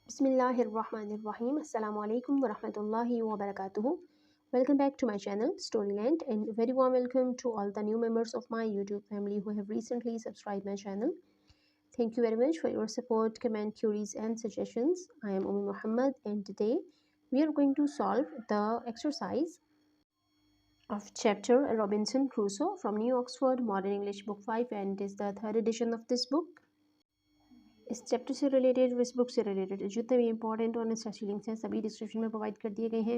Bismillahirrahmanirrahim. Assalamu alaikum wa rahmatullahi wa barakatuhu. Welcome back to my channel Storyland, and very warm welcome to all the new members of my YouTube family who have recently subscribed my channel. Thank you very much for your support, comment, queries and suggestions. I am Umi Muhammad, and today we are going to solve the exercise of chapter Robinson Crusoe from New Oxford Modern English Book 5, and it is the third edition of this book. इस chapter से related और इस book से related जितने भी important और necessary links हैं सभी डिस्क्रिप्शन में प्रोवाइड कर दिए गए हैं.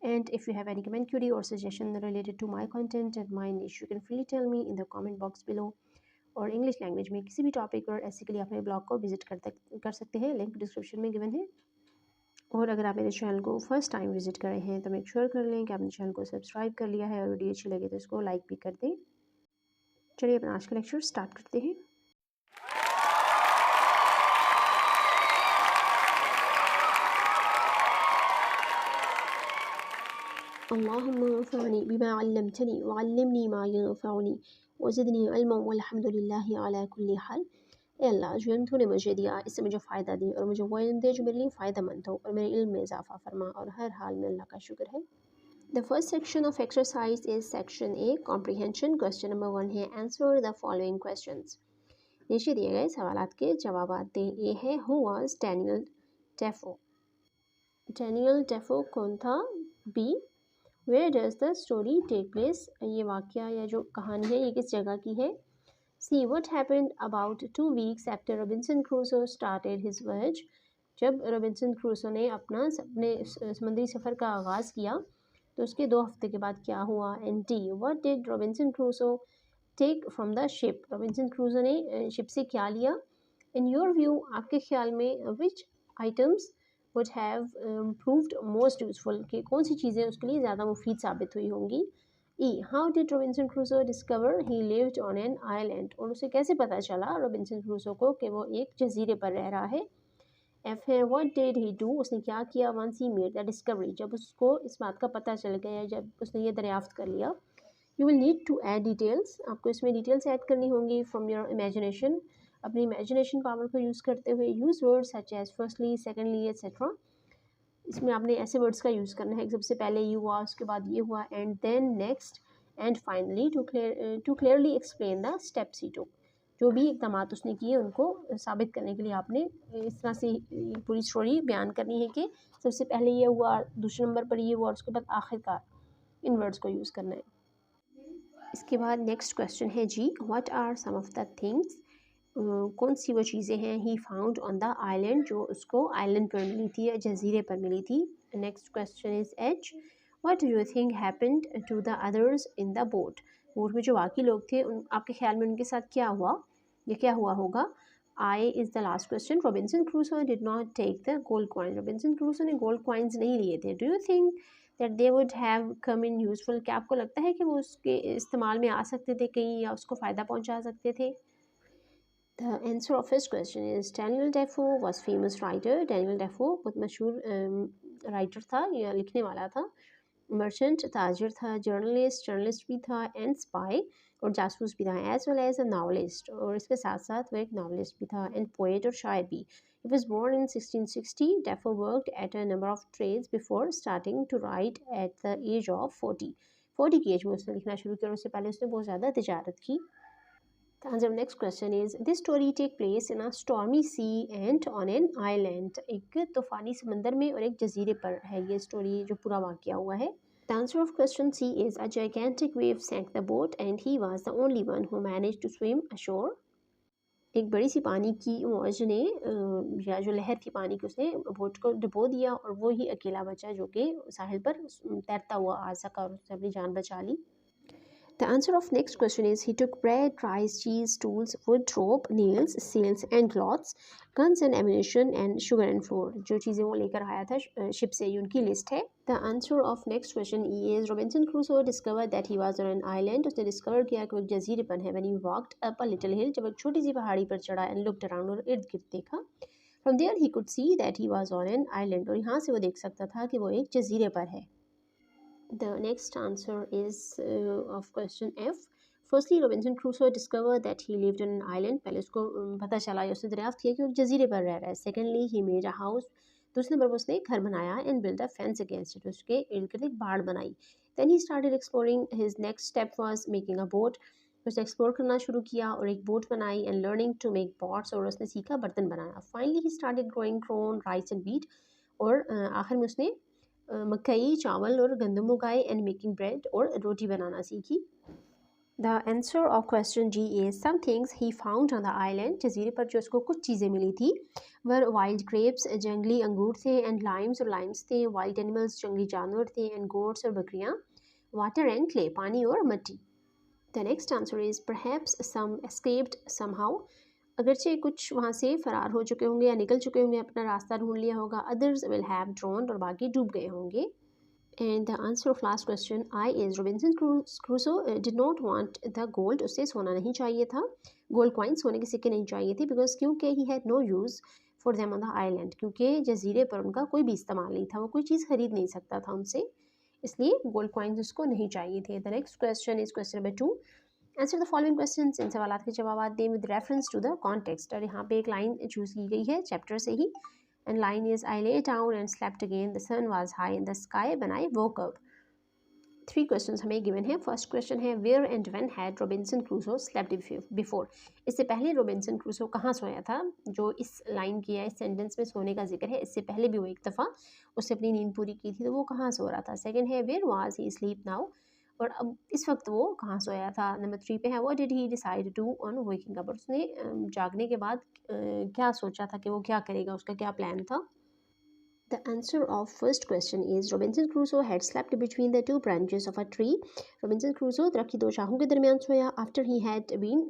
And if you have any comment, query और suggestion related to my content and my niche, you can freely tell me in the comment box below. और इंग्लिश लैंग्वेज में किसी भी टॉपिक और ऐसे के लिए आप मेरे ब्लॉग को विजिट कर सकते हैं. लिंक डिस्क्रिप्शन में गिवन है. और अगर आप मेरे चैनल को फर्स्ट टाइम विजिट कर रहे हैं तो मेक श्योर कर लें कि आपने चैनल को सब्सक्राइब कर लिया है, और वीडियो अच्छी लगे तो इसको लाइक भी कर दें. चलिए अपना आज का लेक्चर स्टार्ट करते हैं. अल्लाहुम्मा अंफ़अनी बिमा अल्लमतनी वअल्लिमनी मा यंफ़अनी वज़िदनी इल्मा वल्हम्दुलिल्लाहि अला कुल्ली हाल. ए अल्लाह, जो इल्म तूने मुझे दिया इससे मुझे फ़ायदा दे, और मुझे वो इल्म दे जो मेरे लिए फ़ायदेमंद हो, और मेरे इल्म में इजाफ़ा फरमा, और हर हाल में अल्लाह का शुक्र है. The first section of exercise is section A, comprehension. Question number 1 है आंसर द फॉलोइंग क्वेश्चंस. नीचे दिए गए सवालात के जवाब दें. ए है who was Daniel Defoe. Daniel Defoe कौन था. B where does the story take place. ये वाक़या या जो कहानी है ये किस जगह की है. See what happened about 2 weeks after Robinson Crusoe started his voyage. जब रॉबिन्सन क्रूसो ने अपने समुद्री सफ़र का आगाज़ किया तो उसके 2 हफ्ते के बाद क्या हुआ. And D what did Robinson Crusoe take from the ship. Robinson Crusoe ने शिप से क्या लिया. इन योर व्यू, आपके ख्याल में, which items would have proved most useful, कि कौन सी चीज़ें उसके लिए ज़्यादा मुफीद साबित हुई होंगी. ई how did Robinson Crusoe discover he lived on an island. और उसे कैसे पता चला रॉबिन्सन क्रूसो को कि वो एक जजीरे पर रह रहा है. एफ है व्हाट डिड ही डू. उसने क्या किया once he made the discovery. जब उसको इस बात का पता चल गया, जब उसने ये दरियाफ्त कर लिया. You will need to add details. आपको इसमें डिटेल्स ऐड करनी होंगी फ्रॉम योर इमेजिनेशन. अपनी इमेजिनेशन पावर को यूज़ करते हुए use words such as firstly, secondly etcetera. इसमें आपने ऐसे वर्ड्स का यूज़ करना है. सबसे पहले यू हुआ, उसके बाद ये हुआ, and then next, and finally to clearly explain the steps he took. जो भी इक़दाम उसने किए उनको साबित करने के लिए आपने इस तरह से पूरी स्टोरी बयान करनी है कि सबसे पहले ये हुआ, दूसरे नंबर पर ये हुआ, और उसके बाद आखिरकार इन वर्ड्स को यूज़ करना है. इसके बाद नेक्स्ट क्वेश्चन है जी, what are some of the things. कौन सी वो चीज़ें हैं he found on the island, जो उसको आइलैंड पर मिली थी या जजीरे पर मिली थी. Next question is H, what do you think happened to the others in the boat. Boat में जो बाकी लोग थे आपके ख्याल में उनके साथ क्या हुआ या क्या हुआ होगा. I is the last question. Robinson Crusoe did not take the gold coin. Robinson Crusoe ने गोल्ड कॉइन्स नहीं लिए थे. Do you think that they would have come in useful. क्या आपको लगता है कि वो उसके इस्तेमाल में आ सकते थे कहीं, या उसको फ़ायदा पहुँचा सकते थे. The answer of his question is Daniel Defoe was famous writer. Daniel Defoe बहुत मशहूर राइटर था या लिखने वाला था. मर्चेंट ताजिर था. जर्नलिस्ट भी था. एंड स्पाई और जासूस भी था. As well as a novelist, और इसके साथ साथ वो एक नावलिस्ट भी था. एंड पोएट और शायर भी. He was born in 1660. Defoe worked at a number of trades before starting to write at the age of 40. 40 की एज में उसने लिखना शुरू किया, और उससे पहले उसने बहुत ज़्यादा तिजारत की. The answer of next question is this story take place in a stormy sea and on an island. एक तूफानी समंदर में और एक जजीरे पर है ये स्टोरी, जो पूरा वाक़या हुआ है. The answer of question C is a gigantic wave sank the boat and he was the only one who managed to swim ashore. एक बड़ी सी पानी की मौज ने या जो लहर थी पानी की, उसने बोट को डुबो दिया, और वो ही अकेला बचा जो कि साहिल पर तैरता हुआ आ सका और उसने अपनी जान बचा ली. The answer of next question is he took bread, rice, cheese, tools, wood, rope, nails, sails and cloths, guns and ammunition and sugar and flour. जो चीज़ें वो लेकर आया था शिप से, उनकी लिस्ट है. The answer of next question is Robinson Crusoe discovered that he was on an island. उसने डिस्कवर किया कि वो एक जजीरे पर है. When he walked up a little hill, जब एक छोटी सी पहाड़ी पर चढ़ा, and looked around, और इर्द गिर्द देखा. From there he could see that he was on an island. और यहाँ से वो देख सकता था कि वो एक जजीरे पर है. The next answer is of question F. Firstly Robinson Crusoe discover that he lived in an island, पहले उसको पता चला या उसने दरियाफ्त किया कि वो एक जजीरे पर रह रहा है. Secondly he made a house, दूसरे नंबर पर उसने एक घर बनाया. And build a fence against it, उसके इर्द गिर्द एक बाड़ बनाई. Then he started exploring, his next step was making a boat, उसने एक्सप्लोर करना शुरू किया और एक बोट बनाई. And learning to make pots, और उसने सीखा बर्तन बनाना. Finally he started growing corn, rice and wheat, और आखिर में उसने मकई, चावल और गंदम उगाए. एंड मेकिंग ब्रेड, और रोटी बनाना सीखी. The answer of question G is some things he found on the island. जजीरे पर जो उसको कुछ चीज़ें मिली थी were wild grapes, जंगली अंगूर थे. And limes, और limes थे. Wild animals, जंगली जानवर थे. And goats, और बकरियाँ. Water and clay, पानी और मिट्टी. The next answer is perhaps some escaped somehow. अगरचे कुछ वहाँ से फरार हो चुके होंगे या निकल चुके होंगे, अपना रास्ता ढूंढ लिया होगा. Others will have drowned, और बाकी डूब गए होंगे. And the answer of last question I is Robinson Crusoe did not want the gold. उसे सोना नहीं चाहिए था, गोल्ड कॉइन, सोने के सिक्के नहीं चाहिए थे. बिकॉज क्योंकि he had no use for them on the island, क्योंकि जजीरे पर उनका कोई भी इस्तेमाल नहीं था, वो कोई चीज़ खरीद नहीं सकता था उनसे, इसलिए गोल्ड कॉइन्स उसको नहीं चाहिए थे. The next question is question number 2. Answer the following questions, इन सवाल के जवाब दें with reference to the context. और यहाँ पे एक लाइन चूज़ की गई है चैप्टर से ही. And line is I lay down and slept again. The sun was high in the sky when I woke up. 3 questions हमें given है. फर्स्ट क्वेश्चन है where and when had Robinson Crusoe slept before. इससे पहले Robinson Crusoe कहाँ सोया था. जो इस line की है, इस सेंटेंस में सोने का जिक्र है, इससे पहले भी वो एक दफ़ा उससे अपनी नींद पूरी की थी, तो वो कहाँ सो रहा था. सेकंड है where was he sleep now, और अब इस वक्त वो कहाँ सोया था. नंबर 3 पे है what did he decide to do on waking up, और उसने जागने के बाद क्या सोचा था कि वो क्या करेगा, उसका क्या प्लान था. The answer of first question is Robinson Crusoe had slept between the 2 branches of a tree. Robinson Crusoe दरख्त की 2 शाखों के दरमियान सोया. After he had been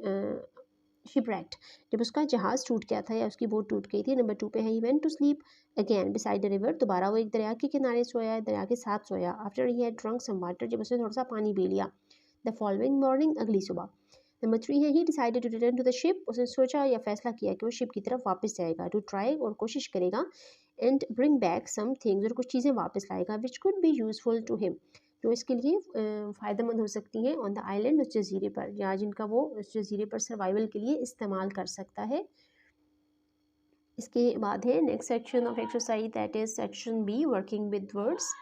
shipwrecked, जब उसका जहाज़ टूट गया था या उसकी बोट टूट गई थी. नंबर 2 पे है he went to sleep again beside the river. दोबारा वो एक दरिया के किनारे सोया, दरिया के साथ सोया. After he had drunk some water, जब उसने थोड़ा सा पानी पी लिया. The following morning, अगली सुबह. नंबर 3 है he decided to return to the ship. उसने सोचा या फैसला किया कि वो शिप की तरफ वापस जाएगा. To try, और कोशिश करेगा. And bring back some things, और कुछ चीज़ें वापस लाएगा. which could be useful to him, जो इसके लिए फ़ायदेमंद हो सकती हैं. on the island, उस जजीरे पर, या जिनका वो उस जजीरे पर सर्वाइवल के लिए इस्तेमाल कर सकता है. इसके बाद है next section of exercise, that is section B, working with words.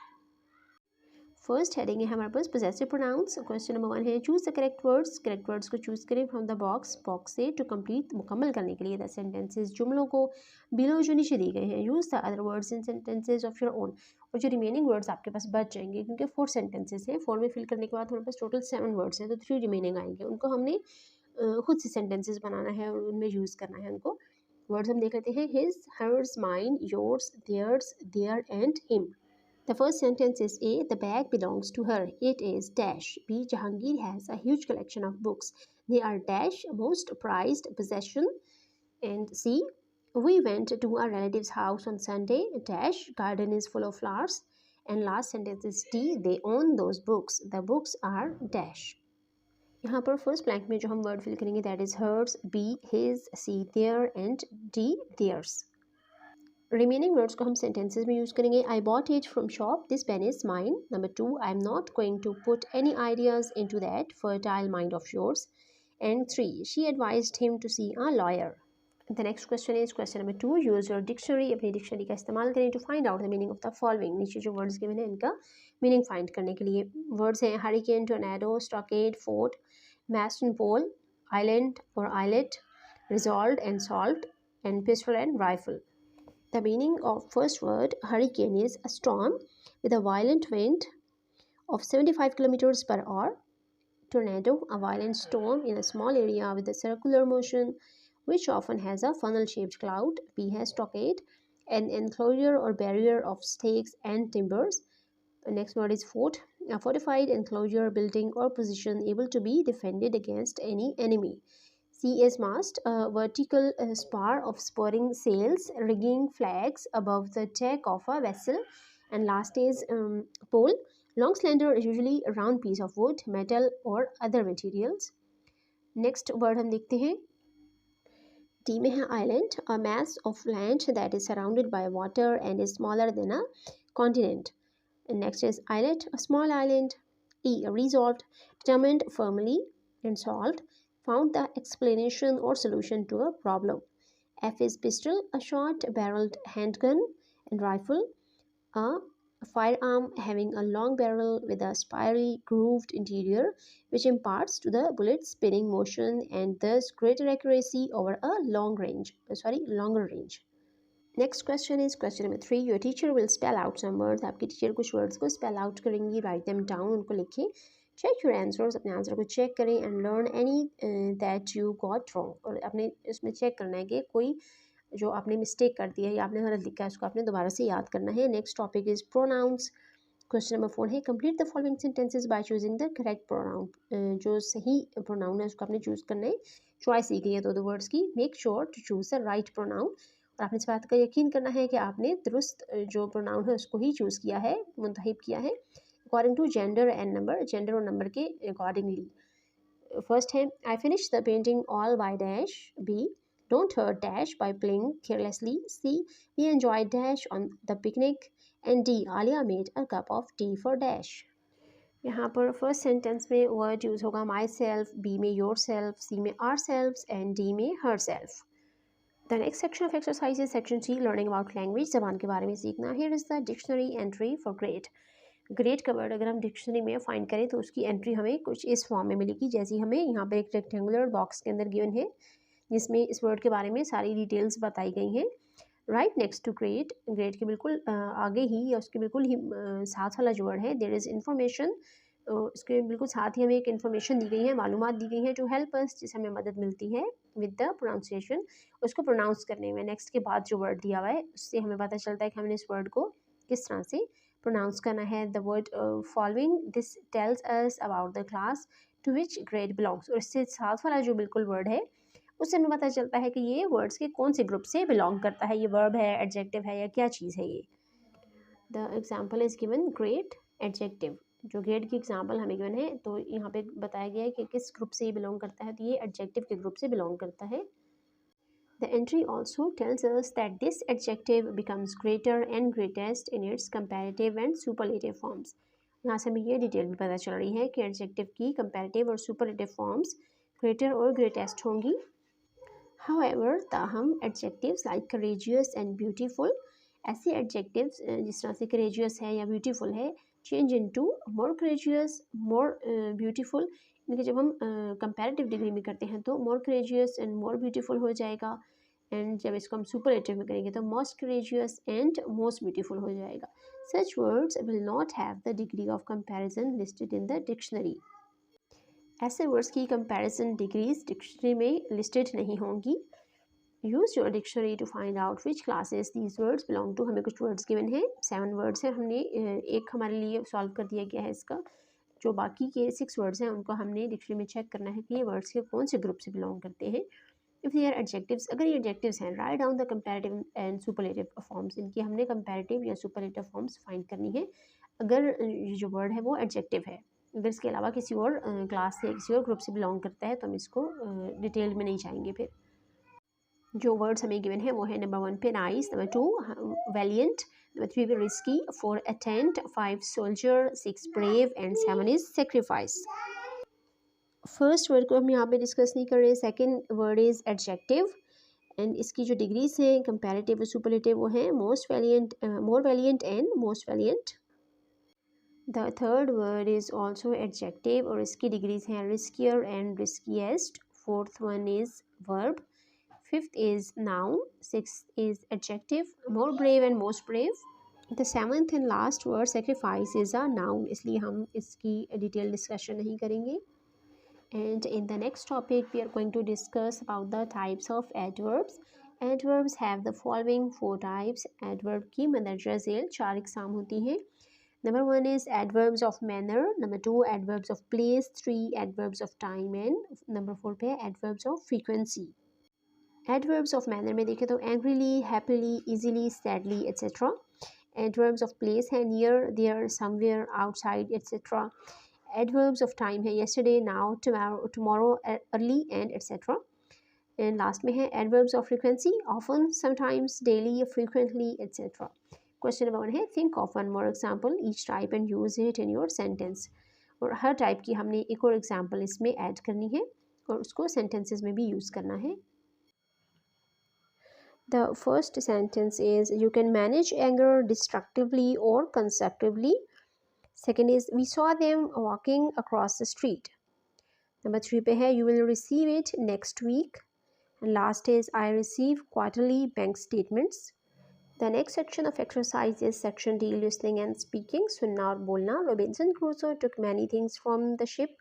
First heading है हमारे पास पोजेसिव प्रोनाउंस. क्वेश्चन नंबर 1 है choose the correct words. Correct words को चूज करें फ्रॉम द बॉक्स से टू कंप्लीट, मुकम्मल करने के लिए द सेंटेंसेस, जुमलों को बिलो जो नीचे दिए गए हैं. Use the other words in sentences of your own, और जो रिमेनिंग वर्ड्स आपके पास बच जाएंगे, क्योंकि 4 सेंटेंसेस हैं. 4 में फिल करने के बाद हमारे पास टोटल 7 वर्ड्स हैं, तो 3 रिमेनिंग आएंगे. उनको हमने खुद से सेंटेंसेस बनाना है और उनमें यूज़ करना है उनको. वर्ड्स हम देख लेते हैं. His, hers, mine, yours, theirs, their and him. The first sentence is A. The bag belongs to her. It is dash. B. Jahangir has a huge collection of books. They are dash most prized possession. And C. We went to a relative's house on Sunday. Dash garden is full of flowers. And last sentence is D. They own those books. The books are dash. यहाँ पर first blank में जो हम word fill करेंगे that is hers, B his, C their and D theirs. Remaining words को हम sentences में use करेंगे. I bought it from shop, this pen is mine. Number 2, I am not going to put any ideas into that fertile mind of yours. And 3, she advised him to see a lawyer. The next question is question number 2, use your dictionary. अपनी dictionary का इस्तेमाल करें to find out the meaning of the following. नीचे जो words given हैं इनका meaning find करने के लिए. वर्ड्स हैं hurricane, tornado, stockade, fort, mast and pole, island or islet, resolved and salt, and pistol and rifle. The meaning of first word hurricane is a storm with a violent wind of 75 kilometers per hour. Tornado, a violent storm in a small area with a circular motion which often has a funnel-shaped cloud. B has stockade, an enclosure or barrier of stakes and timbers. The next word is fort, a fortified enclosure, building or position able to be defended against any enemy. C is mast, a vertical spar of spurring sails, rigging flags above the deck of a vessel. And last is pole, long, slender, usually a round piece of wood, metal or other materials. Next word हम देखते हैं. D में है island, a mass of land that is surrounded by water and is smaller than a continent. And next is islet, a small island. E, resolved, determined firmly. and solved. Found the explanation or solution to a problem. F is pistol, a short-barreled handgun and rifle. A firearm having a long barrel with a spirally grooved interior, which imparts to the bullet spinning motion and thus greater accuracy over a longer range. Next question is question number 3. Your teacher will spell out some words. आपकी teacher कुछ words को spell out करेंगी. Write them down, उनको लिखें. Check your answers, अपने answer को check करें. And learn any that you got wrong. और अपने इसमें चेक करना है कि कोई जो आपने मिस्टेक कर दी है या आपने गलत लिखा है उसको आपने दोबारा से याद करना है. Next topic is pronouns. Question number 4 है complete the following sentences by choosing the correct pronoun. जो सही प्रोनाउन है उसको आपने चूज़ करना है. चॉइस दी गई है दो वर्ड्स की. Make sure to choose the right pronoun. और आपने इस बात का यकीन करना है कि आपने दुरुस्त जो प्रोनाउन है उसको ही चूज़ किया है, मुंतखब किया है according to gender and number. Gender और नंबर के अकॉर्डिंगली. फर्स्ट है I finish the painting all by dash. B don't hurt dash by playing carelessly. C we enjoyed dash on the picnic. And D Alia made a cup of tea for dash. यहाँ पर first sentence में word use होगा myself, B में yourself, C में our self and D में herself. The next section of exercise is section C learning about language. ज़बान के बारे में सीखना. Here is the dictionary entry for great. Great का word अगर हम डिक्शनरी में फाइंड करें तो उसकी एंट्री हमें कुछ इस फॉर्म में मिलेगी जैसे हमें यहाँ पर एक रेक्टेंगुलर बॉक्स के अंदर गिवन है जिसमें इस वर्ड के बारे में सारी डिटेल्स बताई गई हैं. Right next to great. Great के बिल्कुल आगे ही या उसके बिल्कुल ही साथ वाला जो वर्ड है देयर इज़ इन्फॉर्मेशन. उसके बिल्कुल साथ ही हमें एक इन्फॉर्मेशन दी गई है, मालूमात दी गई है जो हेल्प अस, जिससे हमें मदद मिलती है विद द प्रोनाउंसिएशन, उसको प्रोनाउंस करने में. नेक्स्ट के बाद जो वर्ड दिया हुआ है उससे हमें पता चलता है कि हमने इस वर्ड को किस तरह से प्रोनाउंस करना है. The word following this tells us about the class to which grade belongs. और इससे साथ वाला जो बिल्कुल वर्ड है उससे हमें पता चलता है कि ये वर्ड्स के कौन से ग्रुप से बिलोंग करता है. ये वर्ब है, एडजेक्टिव है या क्या चीज़ है ये. The example is given great adjective. जो ग्रेट की एग्जाम्पल हमें गिवन है तो यहाँ पे बताया गया है कि किस ग्रुप से ये बिलोंग करता है, तो ये एडजेक्टिव के ग्रुप से बिलोंग करता है. The entry also tells us that this adjective becomes greater and greatest in its comparative and superlative forms. यहाँ से हमें ये डिटेल भी पता चल रही है कि एडजेक्टिव की कंपैरेटिव और सुपरलेटिव फॉर्म्स ग्रेटर और ग्रेटेस्ट होंगी. However, ताहम adjectives like courageous and beautiful, ऐसे एडजेक्टिव्स जिस तरह से courageous है या beautiful है change into more courageous, more beautiful. इनके जब हम comparative डिग्री में करते हैं तो more courageous and more beautiful हो जाएगा. एंड जब इसको हम superlative में करेंगे तो most courageous and most beautiful हो जाएगा. Such words will not have the degree of comparison listed in the dictionary. ऐसे वर्ड्स की कंपैरिजन डिग्रीज डिक्शनरी में लिस्टेड नहीं होंगी. Use your dictionary to find out which classes these words belong to. हमें कुछ words given हैं, 7 words हैं. हमने एक हमारे लिए सॉल्व कर दिया गया है इसका. जो बाकी के 6 वर्ड्स हैं उनको हमने डिक्शनरी में चेक करना है कि ये वर्ड्स के कौन से ग्रुप से बिलोंग करते हैं. इफ़ दे आर एडजेक्टिव्स, अगर ये एडजेक्टिव्स हैं write down the comparative and superlative forms. इनकी हमने कंपैरेटिव या सुपरलेटिव फॉर्म्स फाइंड करनी है अगर ये जो वर्ड है वो एडजेक्टिव है. अगर इसके अलावा किसी और क्लास से किसी और ग्रुप से बिलोंग करता है तो हम इसको डिटेल में नहीं जाएंगे. फिर जो वर्ड्स हमें गिवन है वो है नंबर 1 पे नाइस, नंबर 2 वैलियंट, नंबर 3 पे risky, 4 intent, 5 soldier, 6 brave and 7 is sacrifice. First word को हम यहाँ पे डिस्कस नहीं कर रहे. Second word is adjective and इसकी जो डिग्रीज हैं कंपैरेटिव और सुपरलेटिव वो हैं most valiant, more valiant and most valiant. The third word is also adjective और इसकी डिग्रीज हैं riskier and riskiest. Fourth one is verb. Fifth is noun. Sixth is adjective more brave and most brave. The seventh and last word sacrifice is a noun, इसलिए हम इसकी detail discussion नहीं करेंगे. And in the next topic we are going to discuss about the types of adverbs. Adverbs have the following 4 types. Adverb की मंदरजा झेल 4 इकसाम होती हैं. Number 1 is adverbs of manner. Number 2 adverbs of place. 3 adverbs of time. And number 4 पे adverbs of frequency. Adverbs of manner में देखें तो angrily, happily, easily, sadly, etc. Adverbs of place है near, there, somewhere, outside, etc. Adverbs of time है yesterday, now, tomorrow, early and etc. And last में है adverbs of frequency often, sometimes, daily, frequently, etc. Question number 1 है think of one more example each type and use it in your sentence. और हर type की हमने एक और example इसमें add करनी है और उसको सेंटेंसेस में भी यूज़ करना है। The first sentence is you can manage anger destructively or constructively. Second is we saw them walking across the street. Number 3 पे है you will receive it next week. And last is I receive quarterly bank statements. The next section of exercise is section D, listening and speaking. सुनना और बोलना. Robinson Crusoe took many things from the ship.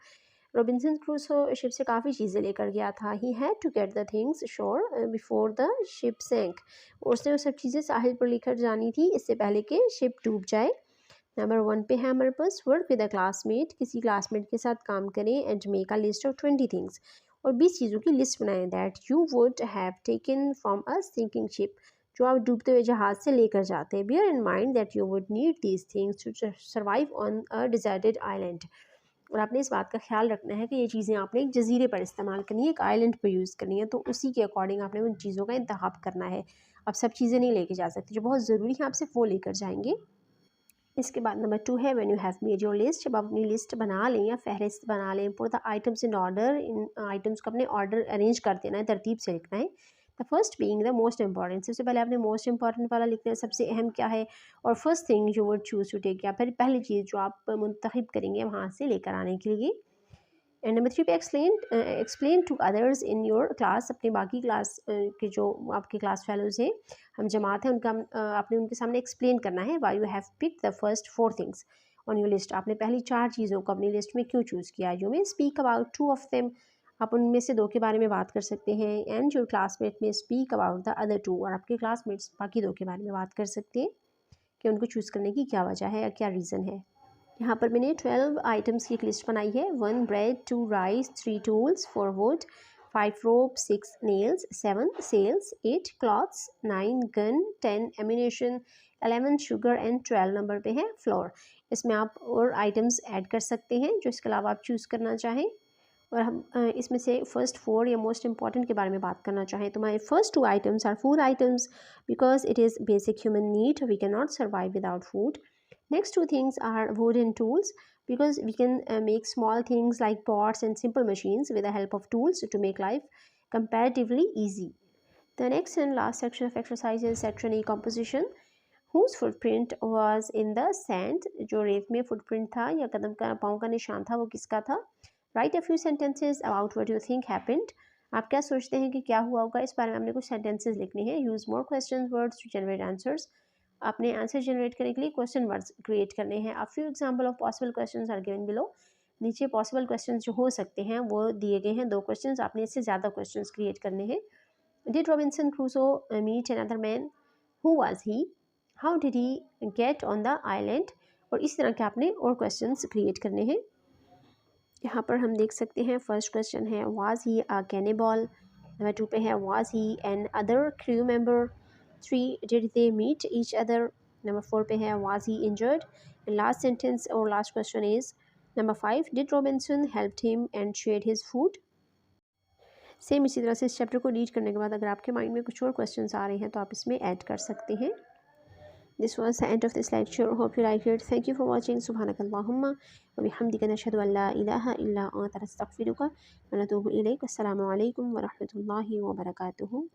Robinson Crusoe ship से काफ़ी चीज़ें लेकर गया था. He had to get the things shore before the ship sank. और उसने वो सब चीज़ें साहिल पर लेकर जानी थी इससे पहले कि शिप डूब जाए. नंबर 1 पे है हमारे पास वर्क विद अ क्लासमेट. किसी क्लासमेट के साथ काम करें and make a list of 20 things. और 20 चीज़ों की लिस्ट बनाएं that you would have taken from a sinking ship. जो आप डूबते हुए जहाज से लेकर जाते हैं. Bear in mind that you would need these things to survive on a deserted island. और आपने इस बात का ख्याल रखना है कि ये चीज़ें आपने एक जजीरे पर इस्तेमाल करनी है, एक आइलैंड पर यूज़ करनी है. तो उसी के अकॉर्डिंग आपने उन चीज़ों का इंतखाब करना है. आप सब चीज़ें नहीं लेके जा सकते. जो बहुत ज़रूरी है आप सिर्फ वो लेकर जाएंगे. इसके बाद नंबर 2 है when you have made your list. जब आप अपनी लिस्ट बना लें या फहरिस्त बना लें. Put the items in order. In items को अपने ऑर्डर अरेंज कर देना है, तरतीब से लिखना है. The first being the most important. सबसे पहले आपने मोस्ट इंपॉर्टेंट वाला लिखना है, सबसे अहम क्या है. और first thing you would choose to take, या फिर पहली चीज़ जो आप मुंतखब करेंगे वहाँ से लेकर आने के लिए. एंड नंबर 3 पे explain to others in your class. अपने बाकी क्लास के जो आपके क्लास फेलोज़ हैं, हम जमात हैं, उनका आपने उनके सामने एक्सप्लेन करना है why you have pick the first 4 things on your list. आपने पहली 4 चीज़ों को अपनी लिस्ट में क्यों चूज़ किया. यू में स्पीक अबाउट 2 ऑफ देम. आप उनमें से 2 के बारे में बात कर सकते हैं. एंड योर क्लासमेट में स्पीक अबाउट द अदर 2. और आपके क्लासमेट्स बाकी 2 के बारे में बात कर सकते हैं कि उनको चूज़ करने की क्या वजह है या क्या रीज़न है. यहाँ पर मैंने 12 आइटम्स की एक लिस्ट बनाई है. 1 bread, 2 rice, 3 tools, 4 wood, 5 rope, 6 nails, 7 sails, 8 clothes, 9 gun, 10 ammunition, 11 sugar and 12 number पे है फ्लोर. इसमें आप और आइटम्स ऐड कर सकते हैं जो इसके अलावा आप चूज़ करना चाहें. और हम इसमें से फर्स्ट 4 या मोस्ट इंपॉर्टेंट के बारे में बात करना चाहें तो my first 2 items are food items because it is basic human need. We can not survive without food. Next 2 things are wooden tools because we can make small things like pots and simple machines with the help of tools to make life comparatively easy. The next and last section of exercise is section E, composition. Whose footprint was in the sand? जो रेत में footprint था या कदम का पाँव का निशान था वो किसका था. Write a few sentences about what you think happened. आप क्या सोचते हैं कि क्या हुआ होगा. इस बारे में हमने कुछ sentences लिखने हैं. Use more question words to generate answers. आपने आंसर जनरेट करने के लिए क्वेश्चन वर्ड्स क्रिएट करने हैं. A few example of possible questions are given below. नीचे पॉसिबल क्वेश्चंस जो हो सकते हैं वो दिए गए हैं. 2 क्वेश्चंस, आपने इससे ज़्यादा क्वेश्चंस क्रिएट करने हैं. Did Robinson Crusoe meet another man. Who was he. How did he get on the island. और इस तरह के आपने और क्वेश्चंस क्रिएट करने हैं. यहाँ पर हम देख सकते हैं फर्स्ट क्वेश्चन है was he a cannibal. Number 2 पे है was he another crew member. 3 did they meet each other. Number 4 पे है was he injured. And last sentence or last question is number 5 did Robinson helped him and shared his food. Same इसी तरह से इस chapter को read करने के बाद अगर आपके माइंड में कुछ और क्वेश्चंस आ रहे हैं तो आप इसमें ऐड कर सकते हैं. This was the end of this lecture. Hope you liked it. Thank you for watching. Subhanakallahumma wa bihamdika nashhadu an la ilaha illa anta nastaghfiruka wa natubu ilayk. Assalamu alaikum wa rahmatullahi wa barakatuh.